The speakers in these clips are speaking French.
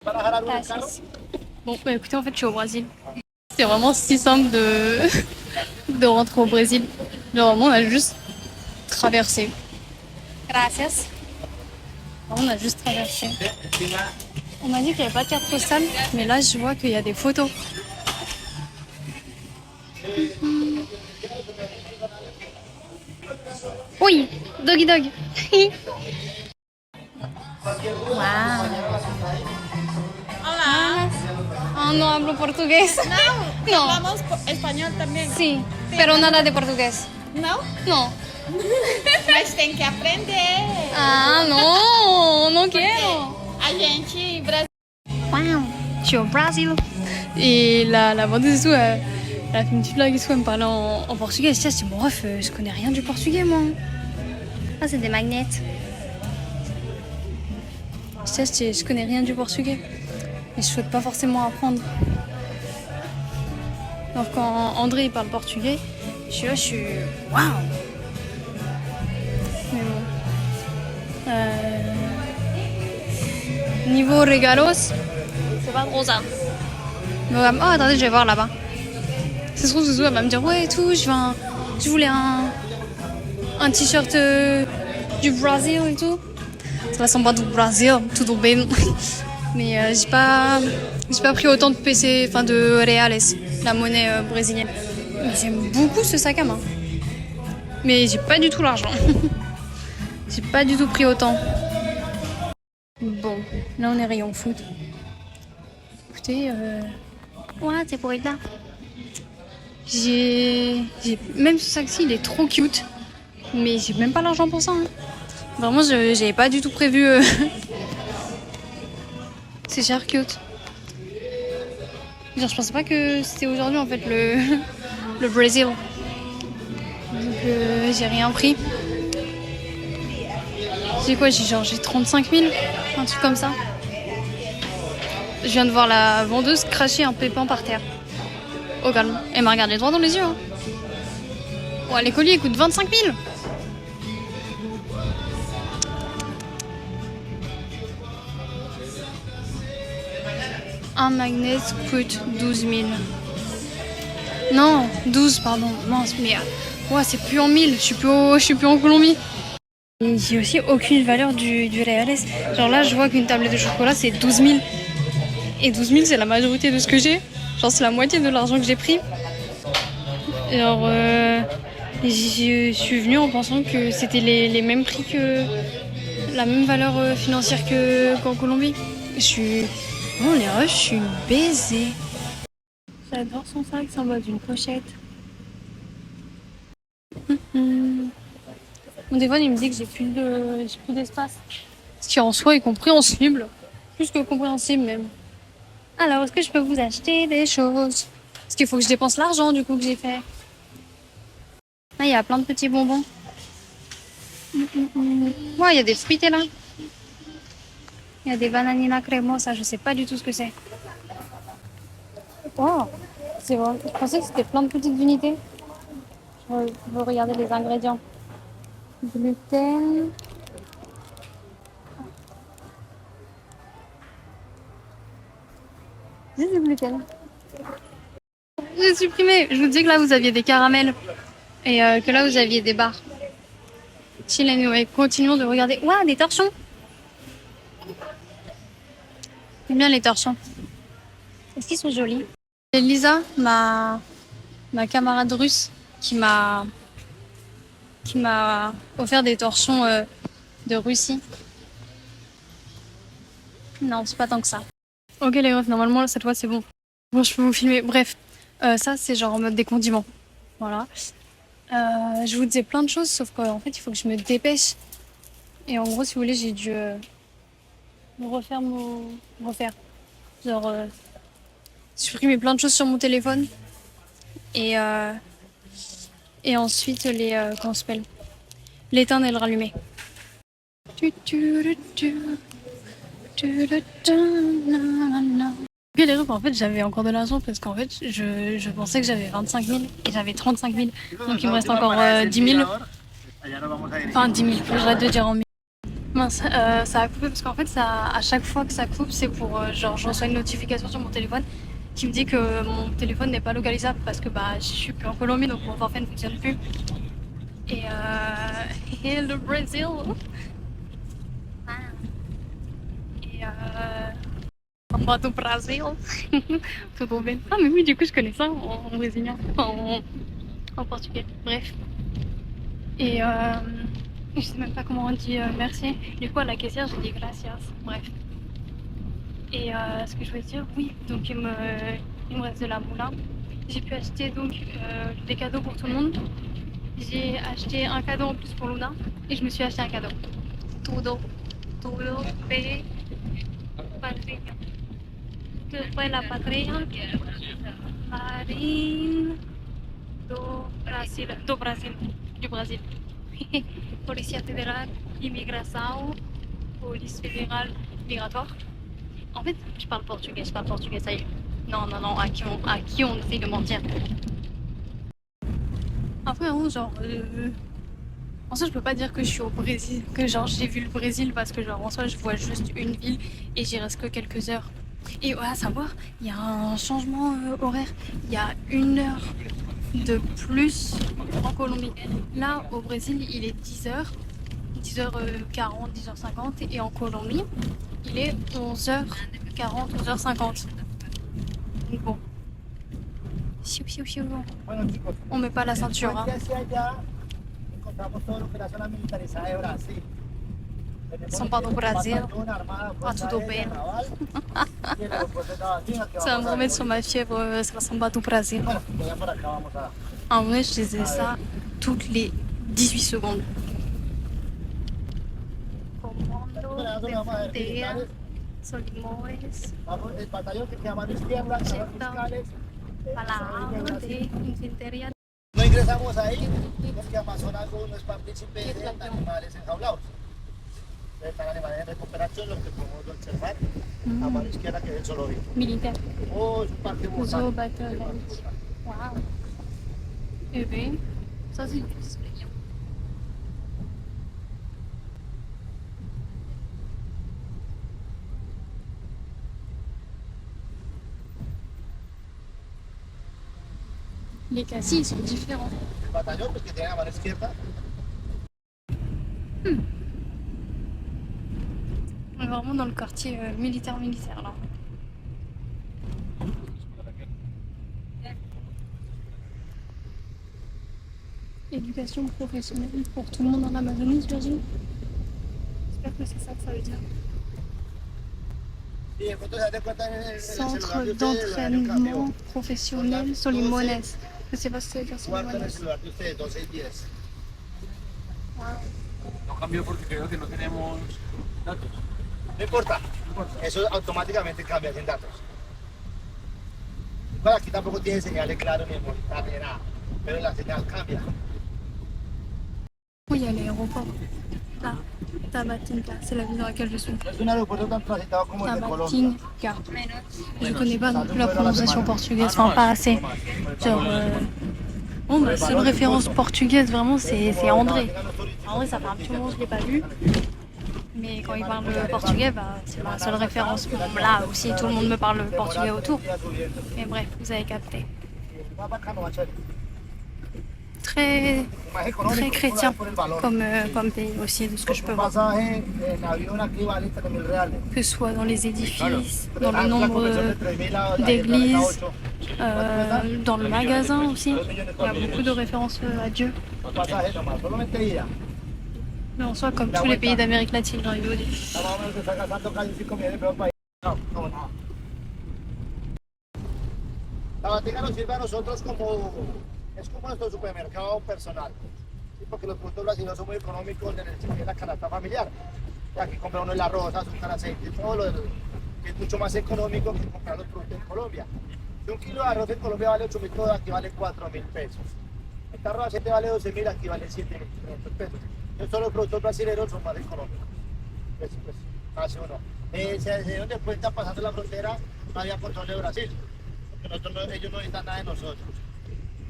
Gracias. Bon, bah écoutez, en fait, je suis au Brésil. C'est vraiment si simple de rentrer au Brésil. Genre, vraiment, on a juste traversé. Gracias. On a juste traversé. On m'a dit qu'il n'y avait pas de carte postale, mais là, je vois qu'il y a des photos. Oui, doggy dog. Wow. Hola. Ah, no hablo portugués. No, No. hablamos español también. Sí, pero nada de portugués. Não? No. Mas tem que aprender. Ah, no, no quiero. A gente brasileira. Wow, je suis au Brésil. Et la vendeuse et tout, elle a fait une petite blague et tout, elle me parlait en portugais. Je dis, bon, bref, je connais rien du portugais, moi. Ah, c'est des magnets. Je connais rien du portugais. Et je souhaite pas forcément apprendre. Donc quand André il parle portugais, je suis là, je suis waouh. Mais bon. Niveau regalos, c'est pas trop ça. Donc, oh attendez, je vais voir là-bas. Ça se trouve Zouzou elle va me dire ouais et tout, je voulais un t-shirt du Brésil et tout. Seleção do Brasil, tudo bem. Mais j'ai pas pris autant de PC, enfin de reales, la monnaie brésilienne. Mais j'aime beaucoup ce sac à main. Mais j'ai pas du tout l'argent. J'ai pas du tout pris autant. Bon, là on est rayon foot. Écoutez, ouais, c'est pour être là. Même ce sac-ci, il est trop cute. Mais j'ai même pas l'argent pour ça. Hein. Vraiment, j'avais pas du tout prévu. C'est cher cute. Genre, je pensais pas que c'était aujourd'hui en fait le Brésil. Donc j'ai rien pris. J'ai quoi? J'ai 35 000, un truc comme ça. Je viens de voir la vendeuse cracher un pépin par terre. Au calme. Elle m'a regardé droit dans les yeux. Hein. Ouais, les colis ils coûtent 25 000. Un magnet coûte 12 000. Non, 12, pardon. Mince, mais ouais, c'est plus en 1000. Je suis plus en Colombie. Et j'ai aussi aucune valeur du reales. Genre là, je vois qu'une tablette de chocolat, c'est 12 000. Et 12 000, c'est la majorité de ce que j'ai. Genre, c'est la moitié de l'argent que j'ai pris. Genre, je suis venue en pensant que c'était les mêmes prix que la même valeur financière qu'en Colombie. Je suis... Oh les rushs, je suis une baisée. J'adore son sac, c'est en mode d'une pochette. Mon téléphone il me dit que j'ai plus d'espace. Ce qui en soi est compréhensible. Plus que compréhensible même. Alors, est-ce que je peux vous acheter des choses? Parce qu'il faut que je dépense l'argent du coup que j'ai fait. Là, il y a plein de petits bonbons. Ouais, il y a des fruités là. Il y a des bananina cremosa, je sais pas du tout ce que c'est. Oh, c'est vrai. Je pensais que c'était plein de petites unités. Je veux regarder les ingrédients. Gluten. Juste du gluten. J'ai supprimé. Je vous disais que là vous aviez des caramels et que là vous aviez des barres. Chill anyway. Continuons de regarder. Ouah, des torchons. J'aime bien les torchons. Est-ce qu'ils sont jolis? C'est Lisa, ma camarade russe, qui m'a offert des torchons de Russie. Non, c'est pas tant que ça. Ok les refs, normalement cette fois c'est bon. Bon, je peux vous filmer. Bref, ça c'est genre en mode des condiments. Voilà. Je vous disais plein de choses, sauf qu'en fait il faut que je me dépêche. Et en gros, si vous voulez, j'ai dû refaire. Genre supprimer plein de choses sur mon téléphone. Et ensuite comment ça s'appelle? L'éteindre et le rallumer. Ok les refs, en fait j'avais encore de l'argent parce qu'en fait je pensais que j'avais 25 000 et j'avais 35 000. Donc il me reste encore 10 000. Enfin 10 000, j'arrête de dire en 1000. Mince, ça a coupé parce qu'en fait, à chaque fois que ça coupe, c'est pour genre je reçois une notification sur mon téléphone qui me dit que mon téléphone n'est pas localisable parce que bah je suis plus en Colombie donc mon forfait ne fonctionne plus. Et, et le Brésil. Ah. Et Samba do Brasil. Tudo bem. Ah mais oui, du coup je connais ça en brésilien, en portugais. Bref. Et je sais même pas comment on dit merci. Du coup, à la caissière, j'ai dit gracias. Bref. Et ce que je voulais dire, oui, donc il me reste de la moula. J'ai pu acheter donc des cadeaux pour tout le monde. J'ai acheté un cadeau en plus pour Luna et je me suis acheté un cadeau. Todo, todo, pe, patria. Que fue la patria? Marine do Brasil, du Brésil. Polícia Fédérale, Immigration, Police Fédérale, Migratoire. En fait, je parle portugais, ça y est. Non, non, non, à qui on essaie de mentir. Après, hein, genre, en soi, je peux pas dire que je suis au Brésil, que genre j'ai vu le Brésil parce que genre en soi, je vois juste une ville et j'y reste que quelques heures. Et ouais, à savoir, il y a un changement horaire. Il y a 1 heure de plus en Colombie. Là, au Brésil, il est 10h, 10h40, 10h50 et en Colombie, il est 11h40, 11h50. Donc bon. Chiou, chiou, chiou. On met pas la ceinture. Hein. Samba do Brasil, ah, tudo bem. Ça va me remettre sur ma fièvre, c'est la Samba do Brasil. En vrai, je disais ça toutes les 18 secondes. Comando de frontera, Solimões, Palau de Infantería. No ingresamos ahí porque Amazonas no es partícipe de animales enjaulados. Están animales en recuperación, lo que podemos observar a mano izquierda que es el zoológico. Militar. Oh, es un parque botánico. Wow. Eh bien, ça c'est du display. Les cassis, ils sont différents. El batallón, pues que tiene a mano izquierda. On est vraiment dans le quartier militaire là. Éducation professionnelle pour tout le monde en Amazonie, j'imagine. J'espère que c'est ça que ça veut dire. Y de pronto se dan cuenta en el Centre celular de ustedes, hay un cambio. d'entraînement professionnel Solimões. Je sais pas si ça veut dire Guardan el Solimões. celular de ustedes, 12 y 10. Wow. No cambió porque creo que no tenemos datos. No importa, eso automáticamente cambia sin datos. Bueno, aquí tampoco tiene señales claras ni de montar ni de nada, pero la señal cambia. Oui, il y a l'aéroport. Là, Tabatinga, c'est la ville dans laquelle je suis. No es un aeropuerto tan transitado como el de Colombia. Tabatinga. Je connais pas non plus la prononciation portugaise, enfin pas assez. Genre, bon, ma seule référence portugaise vraiment c'est André. André, ça fait un petit moment que je l'ai pas vu. Mais quand il parle portugais, bah, c'est ma seule référence. Bon, là aussi, tout le monde me parle portugais autour. Mais bref, vous avez capté. Très, très chrétien comme pays aussi, de ce que je peux voir. Que ce soit dans les édifices, dans le nombre d'églises, dans le magasin aussi. Il y a beaucoup de références à Dieu. Mais en soi, comme tous les pays d'Amérique latine, j'ai envie de vous dire. Tabatinga nos sirve a nosotros como, es como nuestro supermercado personal, ¿sí? Porque los productos brasileños son muy económicos en la canasta familiar. Aquí compra uno el arroz, azúcar, aceite, todo lo que es mucho más económico que comprar los productos en Colombia. Si un kilo de arroz en Colombia vale 8.000 pesos, aquí vale 4.000 pesos. El tarro de aceite vale 12.000, aquí vale 7.500 pesos. Entonces los productos brasileños son más económicos. Pues hace uno. Se dieron de cuenta pasando la frontera, no había control de Brasil. Nosotros ellos no necesitan nada de nosotros.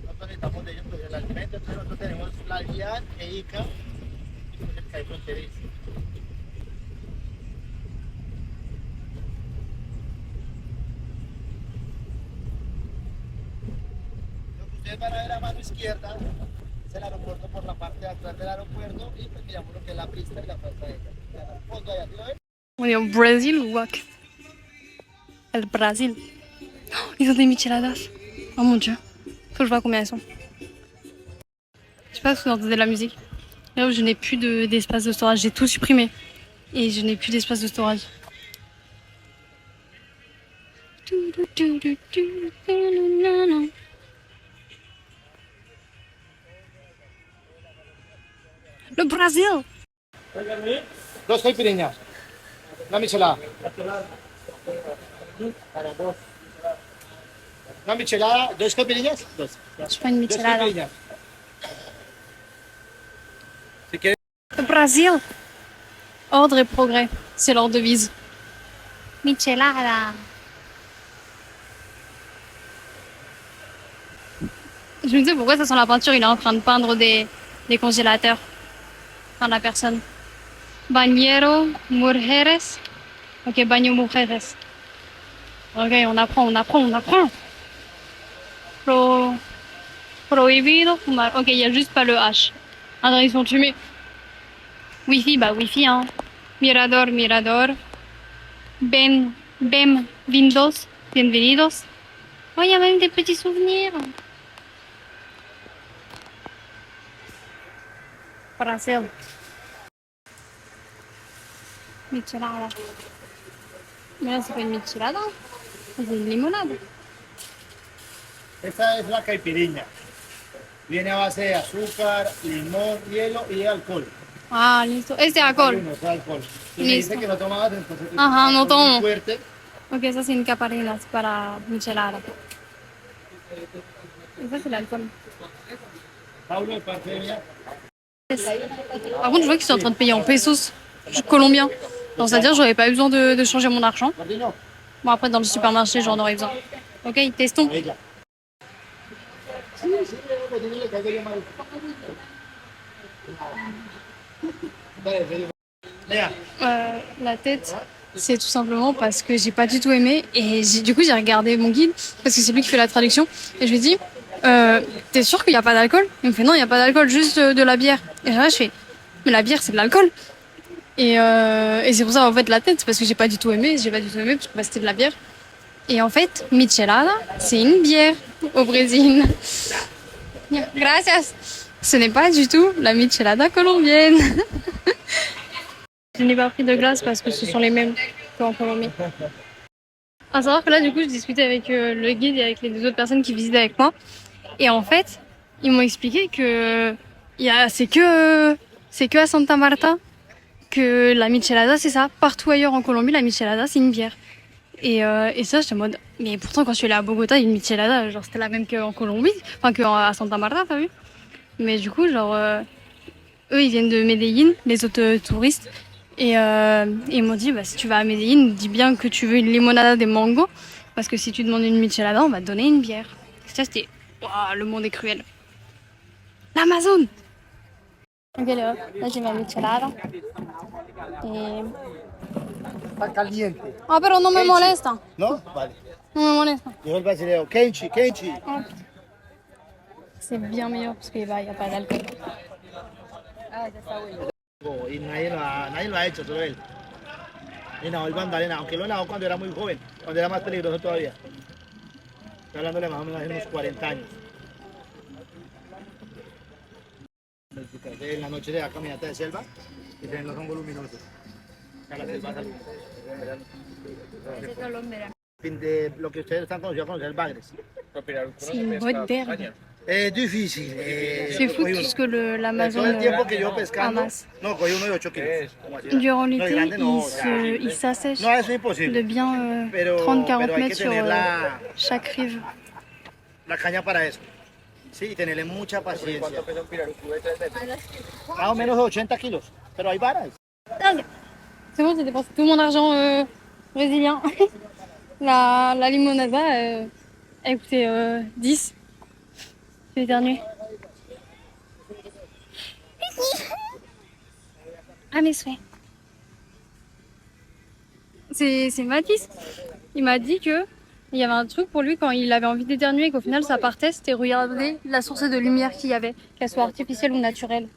Nosotros necesitamos de ellos pues, el alimento. Entonces nosotros tenemos la DIAN e ICA y pues el CAI fronterizo. ustedes van a ver a mano izquierda, es el aeropuerto por la parte de atrás del aeropuerto y pues miramos lo que es la pista y la plaza de ella. Al fondo allá, ¿sí lo ven? On est au Brésil ou quoi? Le Brésil. Oh, ils ont des micheladas. Oh mon dieu. Faut que je vois combien elles sont. Je sais pas si vous entendez de la musique. Là où je n'ai plus d'espace de storage. J'ai tout supprimé. Et je n'ai plus d'espace de storage. Le Brésil. Dos caipirinhas. Una michelada. Para dos. Una michelada, dos caipirinhas. Dos. Je prends une Dos michelada. caipirinhas. Si quieres. Le Brésil. Ordre et progrès. C'est leur devise. Michelada. Je me disais pourquoi ça sent la peinture, il est en train de peindre des congélateurs. Enfin, la personne. Bañero mujeres. Ok, baño mujeres. Ok, on apprend. Prohibido fumar. Ok, il n'y a juste pas le H. Attends, ils sont fumés. Wi-Fi, bah Wi-Fi, hein. Mirador. Bienvenidos. Oh, il y a même des petits souvenirs. Brasil. Michelada. Mais là, c'est pas une michelada. C'est une limonade. Esta es la caipirinha. Viene a base de azúcar, limón, hielo y alcohol. Ah, listo. Este alcohol. No es alcohol. Si me Listo. dice que no tomabas, entonces Ajá, no tomo. muy fuerte. Ok, ça c'est une caparina, c'est para michelada. Et ça c'est l'alcool. Pablo, de parte de mía. Par contre, je vois qu'ils sont en train de payer en pesos colombiens. Donc, c'est-à-dire que j'aurais pas eu besoin de changer mon argent. Martino, Bon, après, dans le supermarché, j'en aurais besoin. Ok, testons. ella. Sí, pues dile que hay que llamar. Léa, La tête, c'est tout simplement parce que j'ai pas du tout aimé. Et du coup, j'ai regardé mon guide, parce que c'est lui qui fait la traduction. Et je lui ai dit, t'es sûr qu'il n'y a pas d'alcool? Il me fait, non, il n'y a pas d'alcool, juste de la bière. Et là, je fais, mais la bière, c'est de l'alcool. Et c'est pour ça, en fait, la tête, c'est parce que j'ai pas du tout aimé. J'ai pas du tout aimé parce que bah, c'était de la bière. Et en fait, michelada, c'est une bière au Brésil. Gracias. Ce n'est pas du tout la michelada colombienne. Je n'ai pas pris de glace parce que ce sont les mêmes qu'en Colombie. À savoir que là, du coup, je discutais avec le guide et avec les deux autres personnes qui visitaient avec moi. Et en fait, ils m'ont expliqué que c'est que à Santa Marta que la michelada, c'est ça. Partout ailleurs en Colombie, la michelada, c'est une bière. Et ça, j'étais en mode... Mais pourtant, quand je suis allée à Bogota, une michelada, genre, c'était la même qu'en Colombie. Enfin, qu'à Santa Marta, t'as vu? Mais du coup, genre... eux, ils viennent de Medellín, les autres touristes. Et ils m'ont dit, bah, si tu vas à Medellín, dis bien que tu veux une limonada de mango. Parce que si tu demandes une michelada, on va te donner une bière. Et ça, c'était... Waouh, le monde est cruel. L'Amazon. Ok, là, j'ai ma michelada. Et... está caliente. Ah, pero no me molesta. ¿No? Vale. No me molesta. Dijo el brasileño, Kenchi. C'est bien meilleur parce qu'il n'y a pas d'alcool. Y nadie lo ha hecho, solo él. Y no, el Magdalena, aunque lo nadó cuando era muy joven, cuando era más peligroso todavía. Estoy hablándole más o menos de unos 40 años. En la noche se da caminata de selva y se ven los hongos luminosos. A la selva salud. De lo que ustedes están conocidos a conocer, el Bagres. C'est une boîte d'herbe. Es difícil. C'est fou tout ce que l'Amazon Todo el tiempo que yo pescando, amasse. no, cogí uno de 8 kilos. Como así. Durant No, l'été, grande no, il s'assèche No, eso es imposible. de bien Pero 30-40 hay que mètres sur tener chaque rive. la caña para eso. Sí, y tenerle mucha paciencia. Más o menos 80 kilos, pero hay varas. C'est bon, j'ai dépensé tout mon argent brésilien. La limonada, elle coûtait 10. J'ai éternué. Ah, mes souhaits. C'est Mathis. Il m'a dit que Il y avait un truc pour lui quand il avait envie d'éternuer et qu'au final ça partait, c'était regarder la source de lumière qu'il y avait, qu'elle soit artificielle ou naturelle.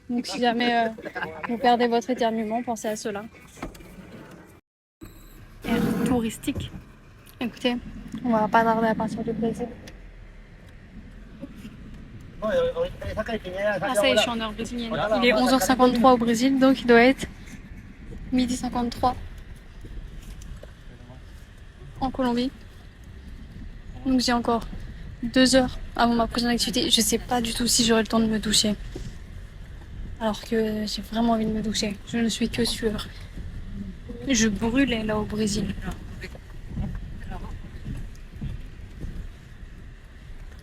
Donc si jamais vous perdez votre éternuement, pensez à cela. Air touristique. Écoutez, on va pas tarder à partir du Brésil. No, esa caipirinha Ah ça y est, je suis en heure brésilienne. Il est 11h53 au Brésil, donc il doit être 12h53 en Colombie. Donc j'ai encore 2 heures avant ma prochaine activité. Je sais pas du tout si j'aurai le temps de me doucher. Alors que j'ai vraiment envie de me doucher. Je ne suis que sueur. Je brûlais là au Brésil.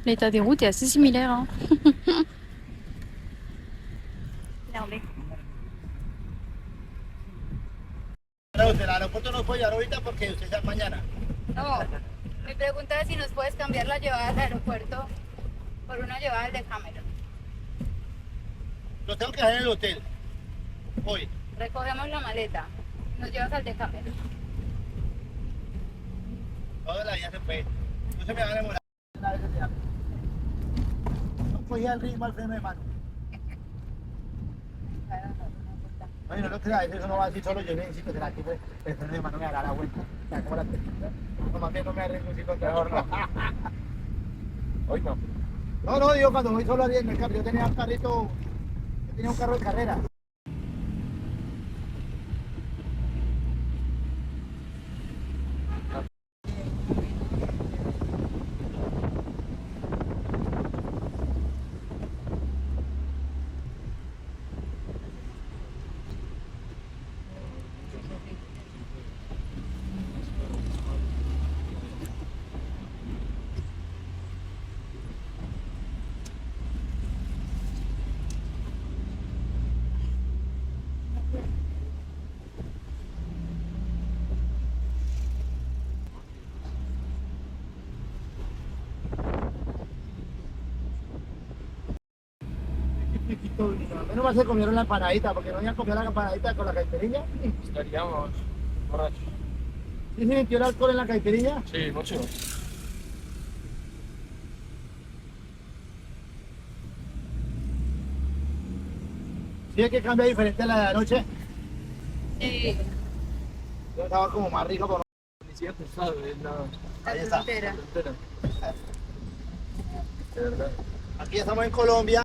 L'état des routes est assez similaire. Hein. Regardez. El aeropuerto no puede llevar ahorita porque usted sale mañana. No, mi pregunta es si nos puedes cambiar la llevada al aeropuerto por una llevada al de Cameron. Lo tengo que dejar en el hotel. Hoy. Recogemos la maleta, nos llevas al de Cameron. Toda la vida se puede. No se me va a demorar. No cogía el ritmo al freno de mano. Oye, no lo creas, eso no va así solo. Yo necesito que aquí pues, el freno de mano me hará la vuelta. O sea, como la técnica. No, más bien no me arriesgo si con mejor no. Hoy no. No, digo cuando voy solo en el carro. Yo tenía un carrito, yo tenía un carro de carrera. Menos mal se comieron la empanadita, porque no habían comido la empanadita con la caipirinha. Estaríamos borrachos. ¿Sí se metió el alcohol en la caipirinha? Sí, mucho. ¿Sí es que cambia diferente a la de anoche? Sí, Yo estaba como más rico por... Ni siquiera pensado en nada. Ahí está. frontera. Entera. De verdad. Aquí estamos en Colombia.